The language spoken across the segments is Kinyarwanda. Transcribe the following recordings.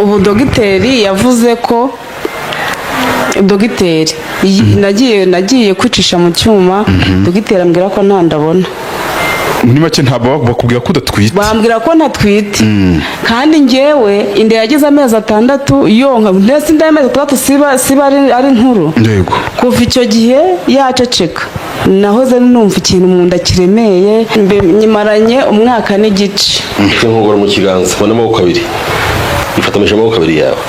ubu dogiteri yavuze ko nagiye kwicisha mu cyuma dogiteri ambwira ko nta ndabona. Muri make ntabwo bakubwira ko udatwite? Bambwira ko ntatwite kandi njyewe inda yagize amezi 6 yonka ndetse inda y'amezi 6 siba ari nkuru. Yego. Kuva icyo gihe yaceceka nahoze numva ikintu mu nda kiremeye nyimaranye umwaka n'igice. Nkongora mu kiganza ubona amaboko abiri ifatamije amaboko abiri yawe.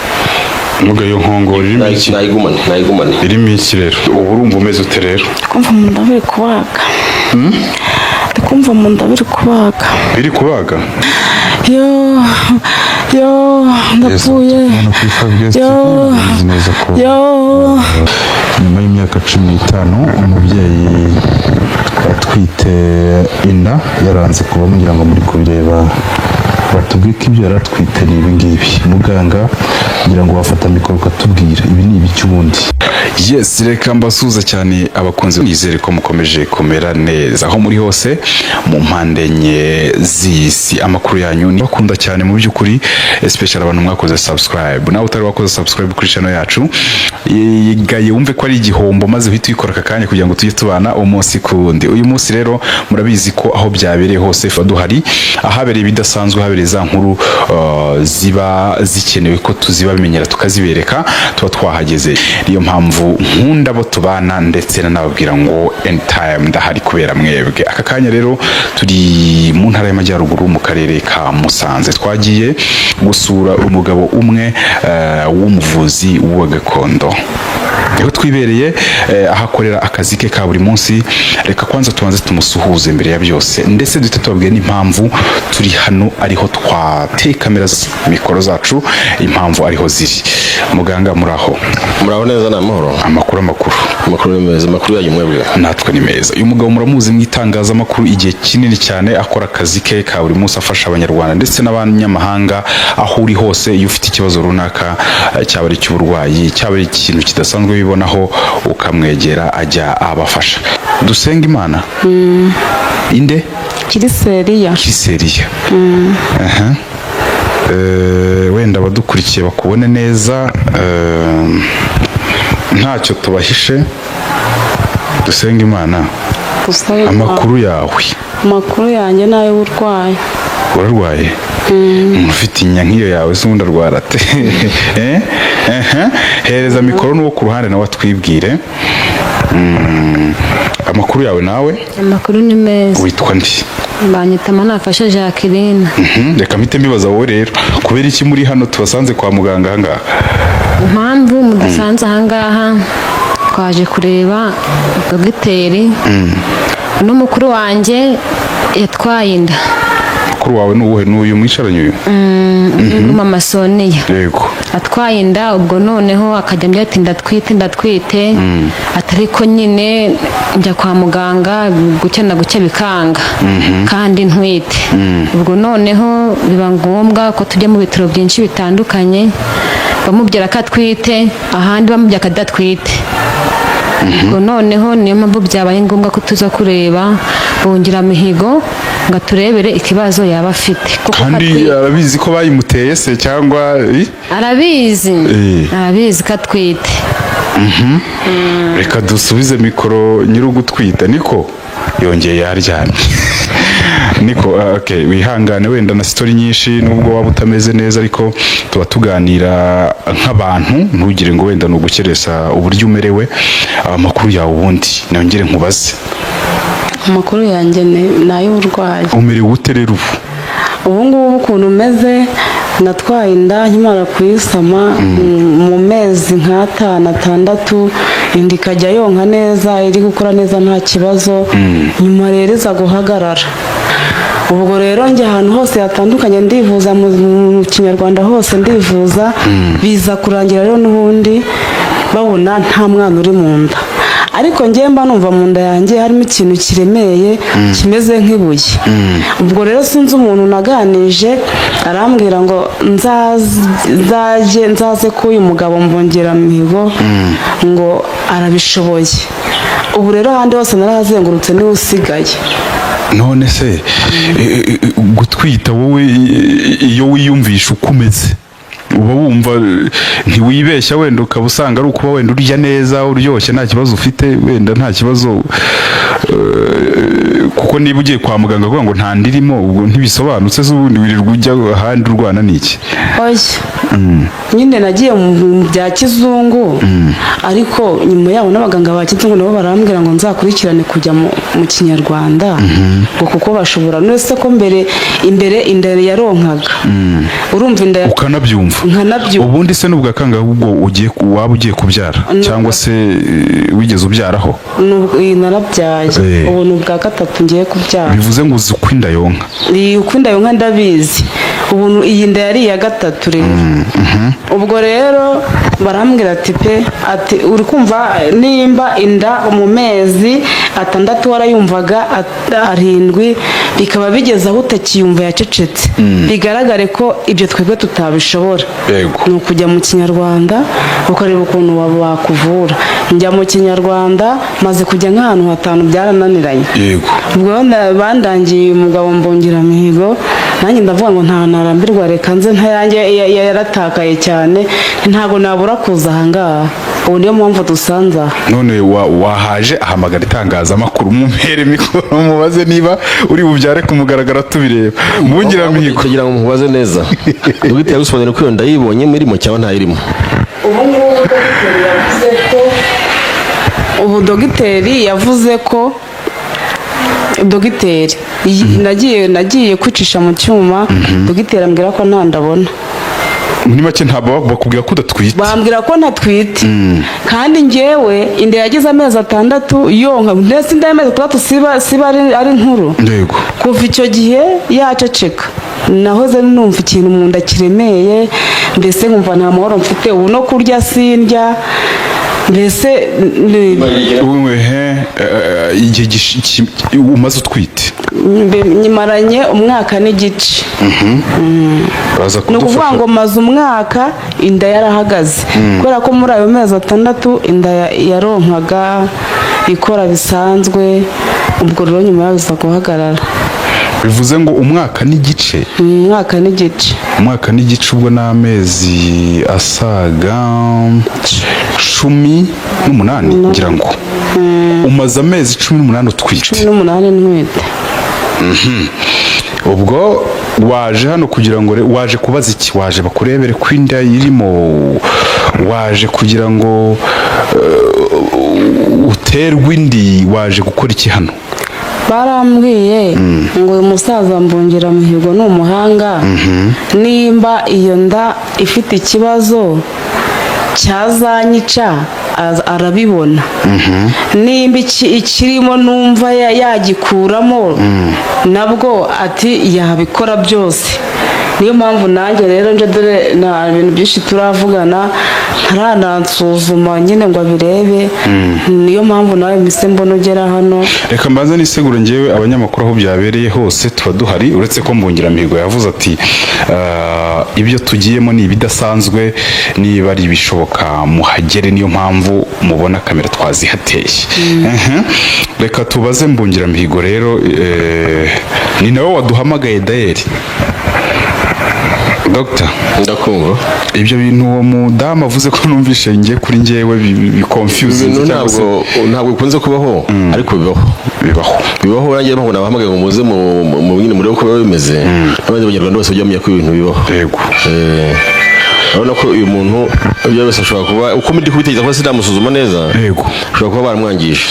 Nuga yo nkongora irimo iki? Nayigumane irimo iki rero? Ubu urumva umeze ute rero? Kumva mu nda biri kubaga. Kumva mu nda biri kubaga. Biri kubaga? Yo ndapfuye. Yo nyuma y'imyaka 15 umubyeyi atwite inda yaranze kuba mugira ngo muri kubireba batubwiye ko ibyo yaratwite ni ibi ngibi. Muganga ngira ngo wafata mikoro ukatubwira ibi ni ibiki ubundi? Yes, reka mbasuza cyane abakunzi, nizere ko mukomeje kumera neza aho muri hose mu mpande enye z'isi. Amakuru yanyu ni bakunda cyane mu by'ukuri, especially abantu mwakoze subscribe. Nawe utari wakoze subscribe kuri channel yacu, yigaye wumve ko ari igihombo maze uhita uyikora akanya kugira ngo tujye tubana umunsi kundi. Uyu munsi rero murabizi ko aho byabereye hose duhari, ahabereye bidasanzwe, habereye za nkuru ziba zikenewe ko tuzibabimenyera tukazibereka, tuba twahageze. Niyo mpamvu nkunda bo tubana ndetse nanababwira ngo anytime ndahari kubera mwebwe. Aka kanya rero turi mu ntara y'Amajyaruguru mu karere ka Musanze, twagiye gusura umugabo umwe w'umuvuzi wa gakondo. Niho twibereye ahakorera akazi ke ka buri munsi. Reka kwanza tubanze tumusuhuze mbere ya byose, ndetse duhita tubabwira n'impamvu turi hano, ariho twateye kamera mikoro zacu, impamvu ariho ziri. Muganga muraho? Muraho neza n'amahoro. Amakuru ni meza. Amakuru yanyu mwebwe? Natwe ni meza. Uyu mugabo muramuzi mu itangazamakuru igihe kinini cyane, akora akazi ke ka buri munsi afasha abanyarwanda ndetse n'abanyamahanga aho uri hose. Iyo ufite ikibazo runaka, cyaba ari cy'uburwayi, cyaba ari ikintu kidasanzwe bibonaho, ukamwegera ajya abafasha. Dusenga Imana. Inde? Kiriseriya. Wenda abadukurikiye bakubone neza, ntacyo tubahishe. Dusenga Imana. Amakuru yawe? Amakuru yanjye nayo urwaye. Urarwaye? Ufite inya nk'iyo yawe se ubundi arwara ate? Hereza mikoro n'uwo ku ruhande nawe atwibwire. Amakuru yawe nawe? Amakuru ni meza. Witwa ndi? Banyita Manafasha Jacqueline. Reka mpite mbibaza wowe rero, kubera iki muri hano tubasanze kwa muganga ahangaha? Impamvu mudasanze ahangaha, twaje kureba dogiteri n'umukuru wanjye yatwaye inda. Mukuru wawe ni uwuhe? N'uyu mwicaranye uyu? Mama Sonia. Yego. Atwaye inda, ubwo noneho akajya mbya ati ndatwite atariko nyine njya kwa muganga gucya bikanga kandi ntwite. Ubwo noneho biba ngombwa ko tujya mu bitaro byinshi bitandukanye, bamubwira ko atwite, ahandi bamubwira ko adatwite. Ubwo noneho niyo mpamvu byabaye ngombwa ko tuza kureba bongera mihigo ngo turebere ikibazo yaba afite. Kandi arabizi ko bayimuteye se cyangwa? Arabizi ko atwite. Reka dusubize mikoro nyir'ugutwita. Niko yongeye yaryamye. Niko okay, wihangane wenda na story nyinshi nubwo waba utameze neza, ariko tuba tuganira nk'abantu, ntugire ngo wenda nugukeresa uburyo umerewe. Amakuru yawe ubundi nongere nkubaze. Amakuru yanjye nayo urwaye. Umerewe ute rero ubu ngubu ukuntu umeze? Natwaye inda nkimara kuyisama mu mezi nk'5-6, inda ikajya yonka neza, iri gukora neza nta kibazo, nyuma rero iza guhagarara. Ubwo rero njye ahantu hose hatandukanye ndivuza, mu Kinyarwanda hose ndivuza, biza kurangira rero n'ubundi babona nta mwana uri mu nda. Ariko njye mba numva mu nda yanjye harimo ikintu kiremeye kimeze nk'ibuye. Ubwo rero sinzi umuntu naganije arambwira ngo nzaze ko uyu mugabo mbongera mihigo ngo arabishoboye. Ubu rero ahandi hose narahazengurutse niwe usigaye. None se gutwita wowe iyo wiyumvisha uko umeze uba wumva ntiwibeshya wenda ukaba usanga ari ukuba wenda urya neza uryoshye nta kibazo ufite wenda nta kibazo kuko niba ugiye kwa muganga kuvuga ngo nta ndirimo ubwo ntibisobanutse z'ubundi wirirwa ujya ahandi urwana n'iki oya nyine nagiye mu bya kizungu ariko nyuma yaho n'abaganga ba kizungu nabo barambwira ngo nzakurikirane kujya mu kinyarwanda ngo kuko bashobora nese ko imbere inda yaronkaga urumva inda ukanabyumva nkanabyumva ubundi se n'ubwa kangahe ubwo waba ugiye kubyara cyangwa se wigeze ubyaraho narabyaye ubu ni ubwa gatatu ngiye kubyara bivuze ngo uzi uko inda yonka uko inda yonka ndabizi ubu iyi nda yari iya gatatu rero ubwo rero barambwira ati uri kumva nimba inda mu mezi 6 warayumvaga 7 bikaba bigeze aho utakiyumva yacecetse bigaragare ko ibyo twebwe tutabishobora ni ukujya mu kinyarwanda ukareba ukuntu bakuvura njya mu kinyarwanda maze kujya nk'ahantu 5 byarananiranye ubwo bandangiye umugabo mbungiramihigo nanjye ndavuga ngo nta narambirwa reka nze ntayange yaratakaye cyane ntago nabura kuza ahangaha ubu niyo mpamvu dusanze aha none wahaje ahamagara itangazamakuru mumpere mikoro mubaze niba uri bubyare kumugaragara tubireba mbungiramihigo kugira ngo mubaze neza dogiteri yagusobanurira ko iyo nda yibonye irimo cyangwa ntayirimo ubu dogiteri yavuze ko dogiteri nagiye kwicisha mu cyuma dogiteri ambwira ko nta ndabona muri make ntabwo bakubwira ko udatwite bambwira ko ntatwite kandi njyewe inda yagize amezi 6 yonka ndetse inda y'amezi 6 siba ari nkuru kuva icyo gihe yaceceka nahoze numva ikintu mu nda kiremeye mbese nkumva nta mahoro mfite ubu no kurya sindya mbese igihe umaze utwite nyimaranye 1 mwaka n'igice ni ukuvuga ngo maze 1 mwaka inda yarahagaze kubera ko muri ayo mezi 6 inda yaronkaga ikora bisanzwe ubwo rero nyuma yaza guhagarara bivuze ngo 1 mwaka n'igice 1 mwaka n'igice 1 mwaka n'igice ubwo n'amezi asaga 18 ngira ngo umaze amezi 18 utwite 18 ntwite ubwo waje hano kugira ngo waje kubaza iki waje bakurebere ko inda irimo waje kugira ngo uterwe indi waje gukora iki hano barambwiye ngo uyu musaza mbungiramihigo ni umuhanga nimba iyo nda ifite ikibazo cyazanyica arabibona nimba ikirimo numva yagikuramo nabwo ati yabikora byose niyo mpamvu nanjye rero nje dore nta bintu byinshi turavugana ntaranansuzuma nyine ngo abirebe niyo mpamvu nawe mise mbona ugera hano reka mbanze nisegure ngewe abanyamakuru aho byabereye hose tuba duhari uretse ko mbungiramihigo yavuze ati ibyo tugiyemo ni ibidasanzwe niba ari ibishoboka muhagere niyo mpamvu mubona kamera twazihateye reka tubaze mbungiramihigo rero ni nawe waduhamagaye dayeri Dr. ndakumva ibyo bintu uwo mudamu avuze ko numvishe ngiye kuri ngewe biconfuse ntabwo bikunze kubaho ariko bibaho nanjye mpamvu nabahamagaye ngo muze mu nyine muri uko biba bimeze n'abandi banyarwanda bose bajya bamenya ko ibintu bibaho urabona ko uyu muntu ibyo wese ashobora kuba uko ndi kubitekereza ko sinamusuzuma neza ashobora kuba baramwangije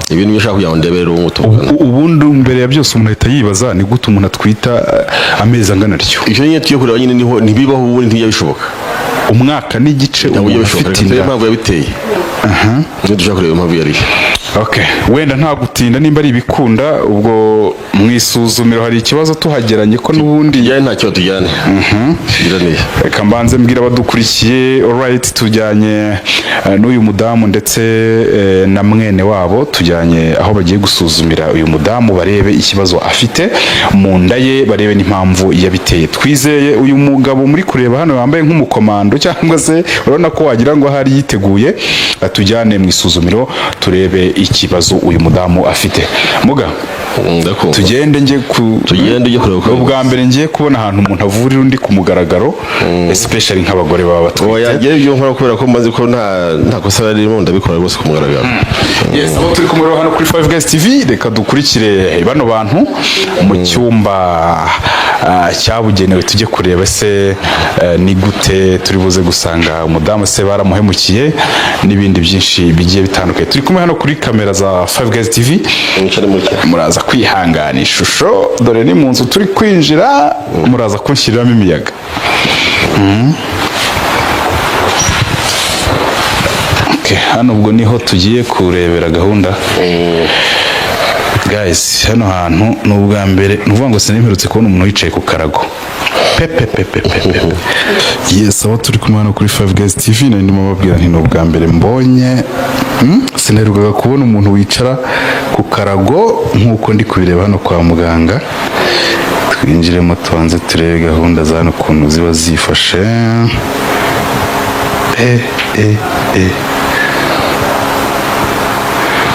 ibintu bishaka kugira ngo ndebere uwo mutungana ubundi mbere ya byose umuntu ahita yibaza ni gute umuntu atwita amezi angana atyo icyo nyine tugiye kureba nyine ntibibaho ubundi ntijya bishoboka 1 mwaka n'igice umuntu afite inda impamvu yabiteye niyo dushaka kureba impamvu yariyo wenda nta gutinda nimba ari ibikunda ubwo mwisuzumiro hari ikibazo tuhageranye ko n'ubundi nta kibazo tujyane reka mbanze mbwira abadukurikiye alright tujyanye n'uyu mudamu ndetse na mwene wabo tujyanye aho bagiye gusuzumira uyu mudamu barebe ikibazo afite mu nda ye barebe n'impamvu yabiteye twizeye uyu mugabo muri kureba hano wambaye nk'umukomando cyangwa se urabona ko wagira ngo hari yiteguye tujyane mu isuzumiro turebe ikibazo uyu mudamu afite. Muga tugende njye ujye kureba ubwa mbere ngiye kubona ahantu umuntu avurira undi ku mugaragaro, especially nk'abagore baba batwite. Oya ngiye ibyo nkora kubera ko maze ko nta kosa ririmo, ndabikora rwose ku mugaragaro. Yes, abo turi kumwe hano kuri 5 Guys TV, reka dukurikire bano bantu mu cyumba cyabugenewe tujye kureba se ni gute turi buze gusanga umudamu se baramuhemukiye n'ibindi byinshi bigiye bitandukanye. Turi kumwe hano kuri kamera za 5 Guys TV, muraza kwihangana ishusho, dore ni mu nzu turi kwinjira, muraza kunshyiriramo imiyaga. Hano ubwo niho tugiye kurebera gahunda. Guys, hano hantu ni ubwa mbere nuvuga ngo sinimperutse kubona umuntu wicaye ku karago. Yes, aho turi kumwe hano kuri 5 Guys TV, nari ndimo babwira nti ni ubwa mbere mbonye sinaherukaga kubona umuntu wicara ku karago nk'uko ndi kubireba hano kwa muganga. Twinjiremo tubanze turebe gahunda za hano ukuntu ziba zifashe.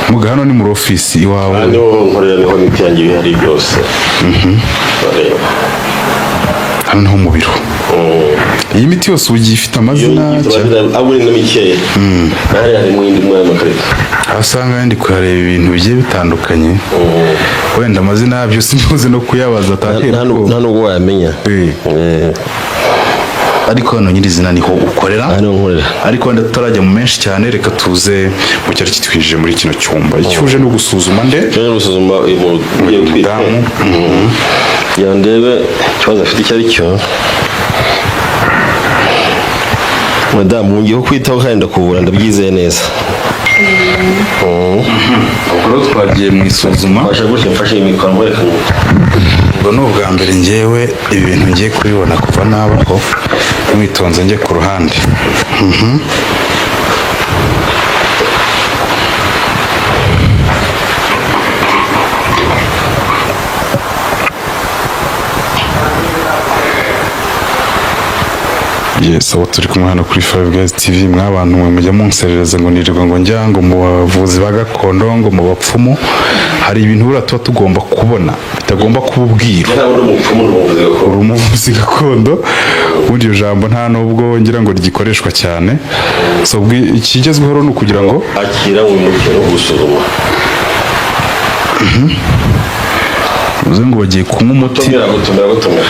Muga hano ni muri ofisi iwawe. Hano nkorera niho n'ibyanjye bihari byose. Hano niho mu biro. Iyi miti yose ugiye ifite amazina aburi na mikeya. Hari mu yindi mwana makarita. Asanga ndi kuhareba ibintu bigiye bitandukanye. Wenda amazina yabyo simbuze no kuyabaza nta nubwo wayamenya. Ariko hano nyirizina niho ukorera. Hano nkorera. Ariko wenda tutarajya mu menshi cyane, reka tuze mu cyari kitwije muri kino cyumba. Icyuje no gusuzuma nde? Cyo gusuzuma uyu mudamu. Yandebe ikibazo afite icyo ari cyo. Madamu ngiye kwitaho kandi ndakuvura, ndabyizeye neza. Ubwo twagiye mu isuzuma. Mfashe imikoro mwerekanye. Ubwo ni ubwa mbere ngewe ibintu ngiye kubibona kuva nabaho, mwitonze njye ku ruhande. Yes, abo turi kumwe hano kuri 5 Guys TV, mwabantu mwe mujya munserereza ngo nirirwa ngo njya ngo mu bavuzi ba gakondo ngo mu bapfumu, hari ibintu bura tuba tugomba kubona bitagomba kububwira. Uri umuvuzi gakondo, ubundi iyo jambo nta nubwo ngira ngo rigikoreshwa cyane. So ikigezweho ni ukugira ngo akira mu mukino gusuzuma. uze ngo bagiye kunywa umuti. Gutumira.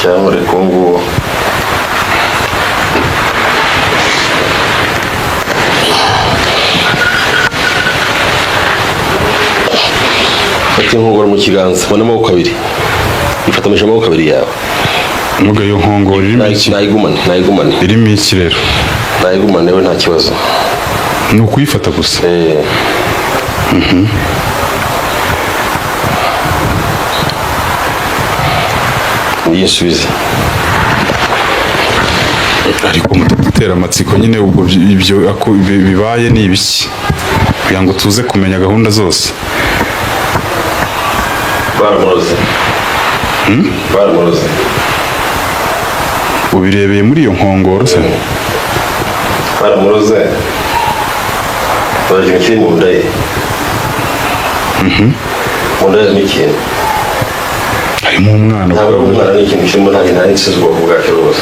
Cyangwa rekongo fata inkongoro mu kiganza, mbona amaboko abiri, ifatamisha amaboko abiri yawe. Muga iyo nkongoro irimo iki? Nayigumane. Irimo iki rero? Nayigumane we nta kibazo. Ni ukuyifata gusa. Yisubize. Ariko mututera amatsiko nyine, ubwo ibyo bibaye ni ibiki kugira ngo tuze kumenya gahunda zose. Baramuroze. Ubirebeye muri iyo nkongoro se? Baramuroze. Baje mu nda ye. Mu nda ni ikintu. Harimo umwana. Umwana ni ikintu kirimo nta nsizo ubwoko bwacyo rwose.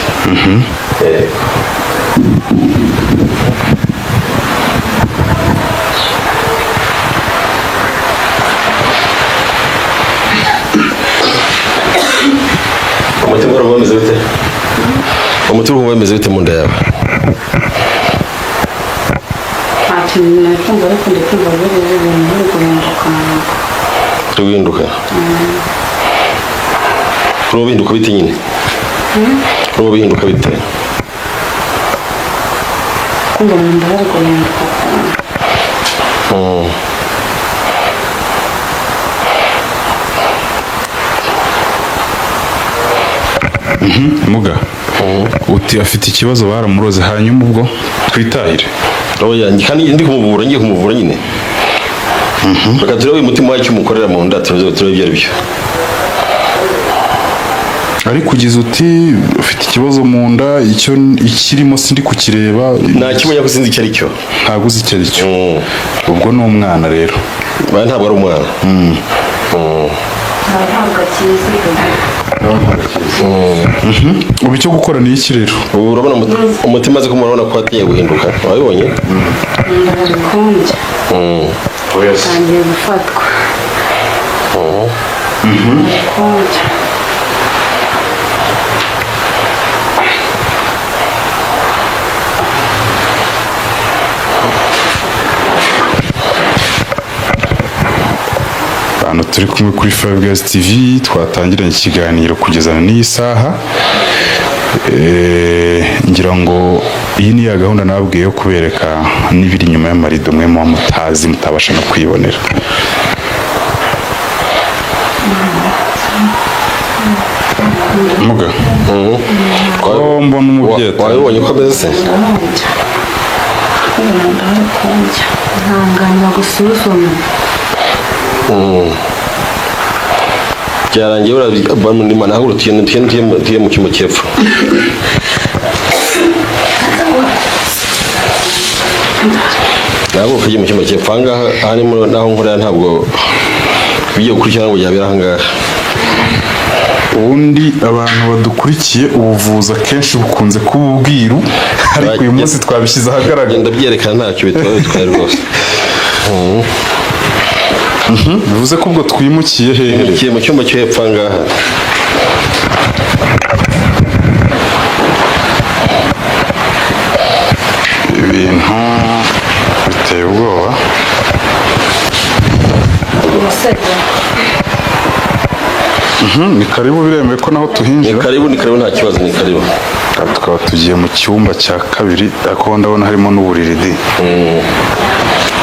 Umutima wawe umeze bite mu nda yawe? Ruhinduka. Ruhinduka bite nyine? Ruhinduka bite? Kumva mu nda hari guhinduka. Muga uti afite ikibazo baramuroze, hanyuma ubwo twitahire. Oya kandi ngiye kumuvura nyine. Reka turebe umutima wacu umukorera mu nda, turebe ibyo ari byo. ariko ugize uti ufite ikibazo mu nda icyo ikirimo sindi kukireba nakimenya ko sinzi icyo ari cyo ntabwo uzi icyo ari cyo ubwo ni umwana rero ntabwo ari umwana ubu icyo gukora ni iki rero ubu urabona umutima azi ko murabona ko watinye guhinduka wabibonye atangiye gufatwa hano turi kumwe kuri Five Guys TV twatangiranye ikiganiro kugeza n'iyi saha ngira ngo iyi ni ya gahunda nababwiye yo kubereka n'ibiri inyuma y'amarido mwe muba mutazi mutabasha no kwibonera muga ko mbona umubyeyi wabibonye ko ameze ntanganya gusuzuma byarangiye urabona nahura tugiye mu cyumba cy'epfo ntabwo ukagiye mu cyumba cy'epfo ahangaha harimo naho nkorera ntabwo bigiye gukurikirana ngo byabera ahangaha ubundi abantu badukurikiye ubuvuzi akenshi bukunze kuba ubwiru ariko uyu munsi twabishyize ahagaragara genda byerekana ntacyo bitwaye rwose bivuze ko ubwo twimukiye hehe mu cyumba cyo hepfo ahangaha ibintu biteye ubwoba ni karibu biremewe ko naho tuhinjira ni karibu nta kibazo ni karibu tukaba tugiye mu cyumba cya kabiri ariko ndabona harimo n'uburiri di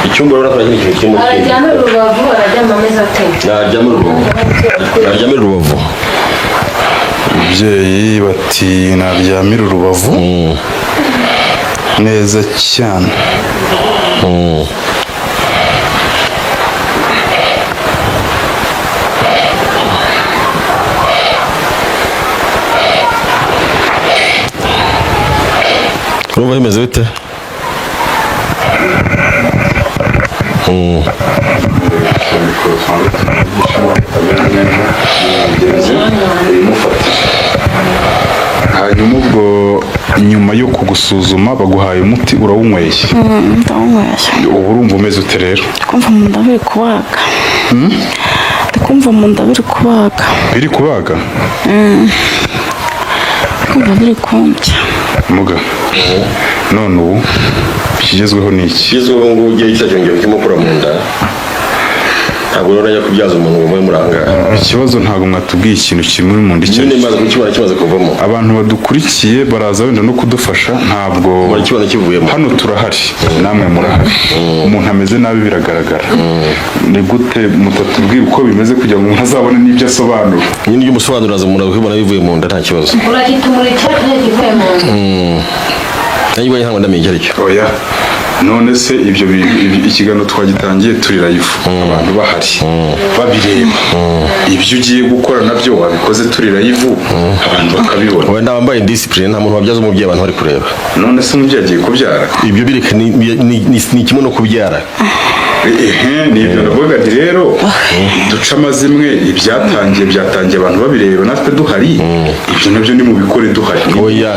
icyumba urabona ko nta kintu kirimo araryamira urubavu araryama ameze ate naryamira urubavu ababyeyi bati naryamira urubavu neza cyane urumva bimeze bite hanyuma ubwo nyuma yo kugusuzuma baguhaye umuti urawunyweye ndawunyweye ubu urumva umeze ute rero kumva mu nda biri kubaga kumva mu nda biri kubaga biri kubaga kumva biri kumbya muga none ubu ikigezweho ni iki ikigezweho ngo ugiye cyongera kimukura mu nda ntabwo rero najya kubyaza umuntu ngo mube murangara ikibazo ntabwo mwatubwiye ikintu kimwe mu nda icyo nyine maze kukibona kimaze kuvamo abantu badukurikiye baraza wenda no kudufasha ntabwo murakibona kivuyemo hano turahari namwe murahari umuntu ameze nabi biragaragara ni gute mutatubwira uko bimeze kugira ngo umuntu azabone n'ibyo asobanura nyine ibyo umusobanurira aza umuntu akabibona bivuye mu nda nta kibazo uragitumurikira kivuye mu nda nanjye ubonye ntabwo ndamenye icyo ari cyo oya none se ibyo ikiganiro twagitangiye turi live abantu bahari babireba ibyo ugiye gukora nabyo wabikoze turi live abantu bakabibona wenda wambaye discipline nta muntu wabyaza umubyeyi abantu bari kureba none se umubyeyi agiye kubyara ibyo bireka ni kimwe no kubyara ni ibyo navuga nti rero duca amazimwe byatangiye abantu babireba natwe duhari ibyo nabyo ni mu bikore duhari oya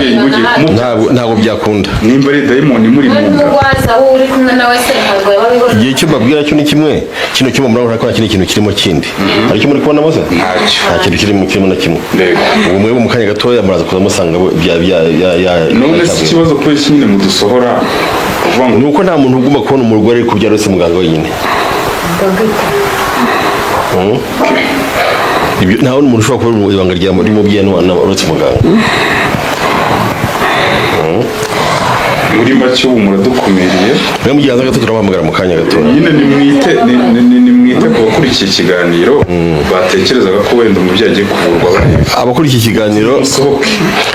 ntabwo byakunda nimba ari dayimoni muri mu nda uri kumwe nawe se ntabwo yaba abibona igihe cyo mbabwira cyo ni kimwe kino cyuma murabona ko nta kindi kintu kirimo kindi hari icyo muri kubona maze nta kintu kirimo na kimwe ubu mwebwe mu kanya gatoya muraza kuza musanga none se ikibazo kubera nyine mudusohora ni uko nta muntu ugomba kubona umurwayi ari kubyara wese muganga wenyine nta wundi muntu ushobora kubona ibanga ry'umubyeyi uretse muganga muri make ubu muradukumiriye rero mu gihe haza gato turabahamagara mu kanya gato nyine nimwite ku bakurikiye ikiganiro batekerezaga ko wenda umubyeyi agiye kuvurwa bareba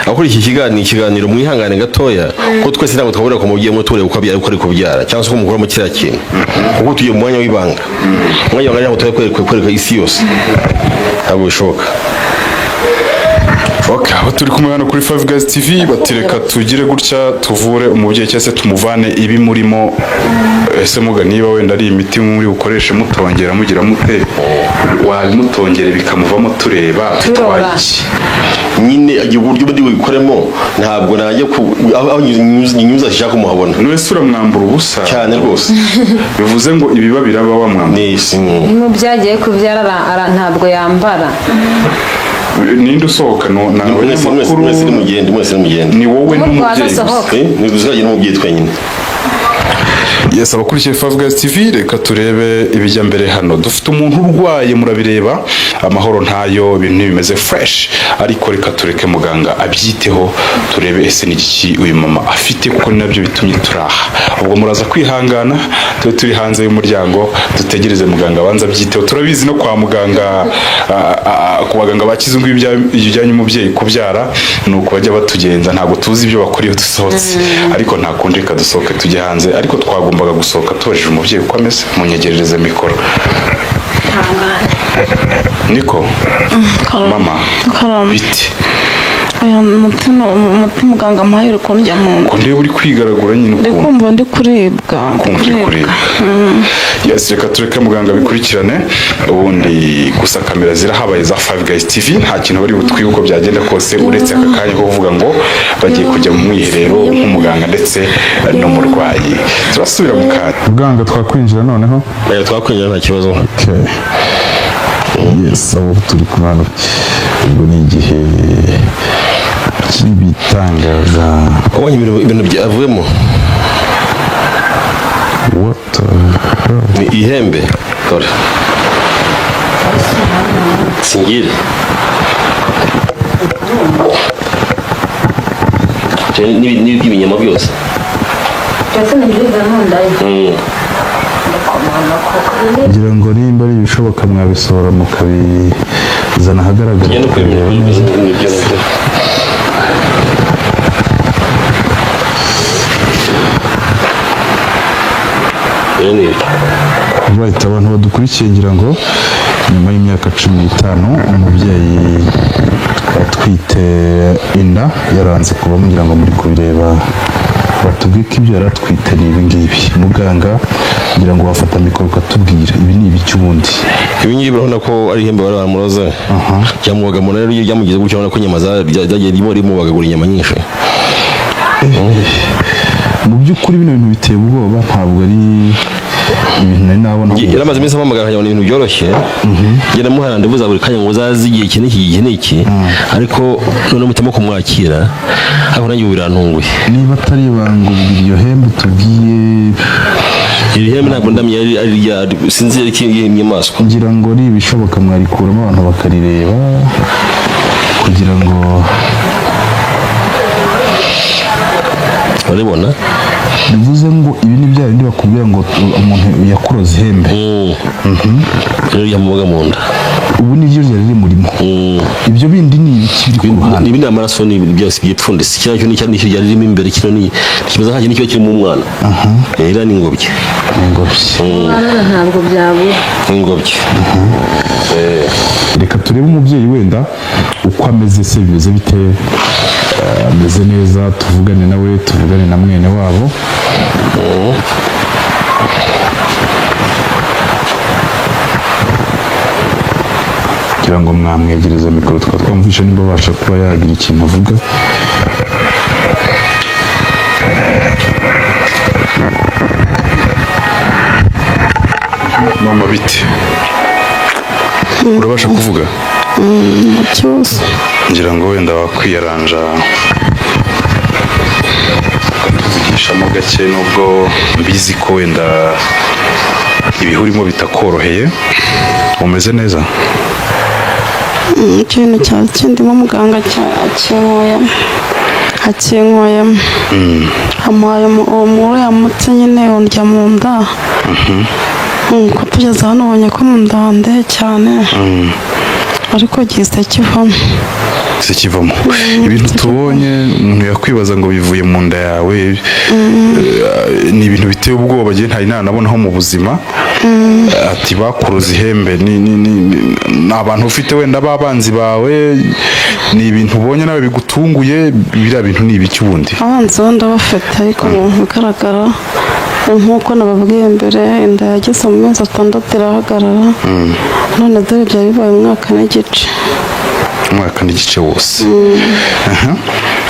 abakurikiye ikiganiro mwihangane gatoya ko twese ntabwo twabura ku mubyeyi umwe tureba uko ari kubyara cyangwa se ko mukuramo kiriya kintu kuko tugiye mu mwanya w'ibanga umwanya w'ibanga ntabwo tuba kwereka isi yose ntabwo bishoboka Okay, aho turi kumwe hano kuri Five Guys TV batireka tugire gutya tuvure umubyeyi cyangwa se tumuvane ibi murimo. Ese muga niba wenda ari imiti muri bukoreshe mutongera mugira mute wabimutongere bikamuvamo tureba twaki nyine agiye uburyo ndi bubikoremo ntabwo najya aho nyuza ashaka kumuhabona. Wese uramwambura ubusa cyane rwose. Bivuze ngo ibiba biraba wamwambura. Mu byagiye kubyara ntabwo yambara. Ninde usohoka no abanyamakuru mwese ni mugende ni wowe n'umubyeyi ni gusaje n'umubyeyi twenyine. Yes, abakurikiye Five Guys TV reka turebe ibijya mbere hano. Dufite umuntu urwaye murabireba amahoro ntayo ibintu bimeze fresh, ariko reka tureke muganga abyiteho turebe ese ni iki uyu mama afite kuko nabyo bitumye turaha. Ubwo muraza kwihangana turi hanze y'umuryango dutegereze muganga abanza abyiteho. Turabizi no kwa muganga ku baganga bakizungu ibijyanye umubyeyi kubyara nuko bajya batugenza ntabwo tuzi ibyo bakuriye dusohotse, ariko nta kundi reka dusohoke tujye hanze, ariko twagombaga gusohoka tubajije umubyeyi uko ameze munyegerereze mikoro. Niko mama biti umuti muganga mpaye uri kundya mu nda. Ndebe uri kwigaragura nyine uko. Ndikumva ndi kuribwa. Yes, reka tureke muganga bikurikirane ubundi gusa kamera zirahabaye za Five Guys TV nta kintu bari butwiye uko byagenda kose uretse aka kanya ko kuvuga ngo bagiye kujya mu mwiherero nk'umuganga ndetse n'umurwayi. Turasubira mu kanya. Muganga twakwinjira noneho? Twakwinjira nta kibazo. Okay. Yes, abo turi kumana ubwo ni igihe cy'ibitangaza. Wabonye ibintu byavuyemo? What? Ni ihembe. Dore. Singire. Ni iby'ibinyama byose. Cyose ni byiza ntundaye. Ngira ngo nimba ari ibishoboka mwabisohora mukabizana ahagaragara. Ngende kwemera neza. Right, abantu badukurikiye ngira ngo nyuma y'imyaka 15 umubyeyi atwite inda yaranze kuba mugira ngo muri kubireba batubwiye ko ibyo yaratwite ni ibi ngibi. Muganga ngira ngo wafata mikoro ukatubwira ibi ni ibiki ubundi. Ibi ngibi urabona ko ari ihembe bari baramuroza cyamubaga mu rero ryamugeze gutya urabona ko inyama zagiye rimubagagura inyama nyinshi. Mu by'ukuri bino bintu biteye ubwoba ntabwo ari ibintu nari nabona. Yaramaze iminsi amamagara nkajya ibintu byoroshye ngenda muhana ndivuza buri kanya ngo uzaze igihe n'iki ariko none mutemo kumwakira aho nanjye birantunguye. Niba atari ibanga iryo hembe tubwiye iri hembe ntabwo ndamye ari sinzi ikiye inyamaswa. Kugira ngo ari ibishoboka mwarikuramo abantu bakarireba kugira ngo urabona bivuze ngo ibi ni bya bindi bakubwira ngo umuntu yakuroze ihembe. Rero yamubaga mu nda. Ubu ni byo ryari murimo. Ibyo bindi ni ibiki biri ku ruhande. Ibi ni amaraso ni byose byipfundise. Cyane cyo ni cyari ririmo imbere kino ni kibaza haje nicyo kiri mu mwana. Era ni ingobye. Ntabwo byabura. Ingobye. Reka turebe umubyeyi wenda uko ameze se bimeze bite. Ameze neza tuvugane nawe tuvugane na mwene wabo. Kugira ngo mwamwegereza mikoro twamvisha niba babasha kuba yagira ikintu avuga. Mama biti urabasha kuvuga? Cyose Ngira ngo wenda wakwiyaranja ukatuvugishamo gake nubwo mbizi ko wenda ibihurimo bitakoroheye. Umeze neza? ikintu cya kindimo muganga akinkoyemo amuhaye uwo yamutse nyine undya mu nda. Ko tugeze hano ubonye ko mu nda handeye cyane ariko gihise kivamo. Kivamo ibintu tubonye umuntu yakwibaza ngo bivuye mu nda yawe. Ni ibintu biteye ubwoba gihe ntari nanabonaho mu buzima. Ati bakuroza ihembe ni abantu ufite wenda b'abanzi bawe, ni ibintu ubonye nawe bigutunguye, biriya bintu ni ibiki ubundi? abanzi bo ndabafite ariko mu bigaragara nk'uko nababwiye mbere, inda yageze mu mezi 6 irahagarara, none dore byari bibaye umwaka n'igice wose.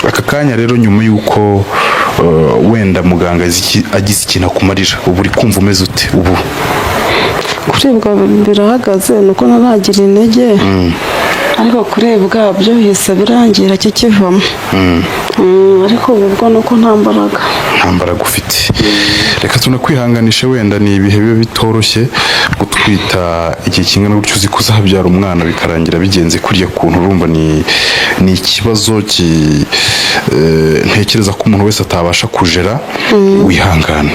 Aka kanya rero nyuma y'uko wenda muganga agize ikintu akumarira, ubu uri kumva umeze ute ubu? kuribwa birahagaze nuko naragira intege, ariko kuribwa byo hise birangira kikivamo. Ariko ubwo nuko nta mbaraga ufite. Reka tunakwihanganishe, wenda ni ibihe biba bitoroshye gutwita igihe kingana gutyo, uzi kuzabyara umwana bikarangira bigenze kuriya kuntu, urumva ni ikibazo ntekereza ko umuntu wese atabasha kujera. Wihangane.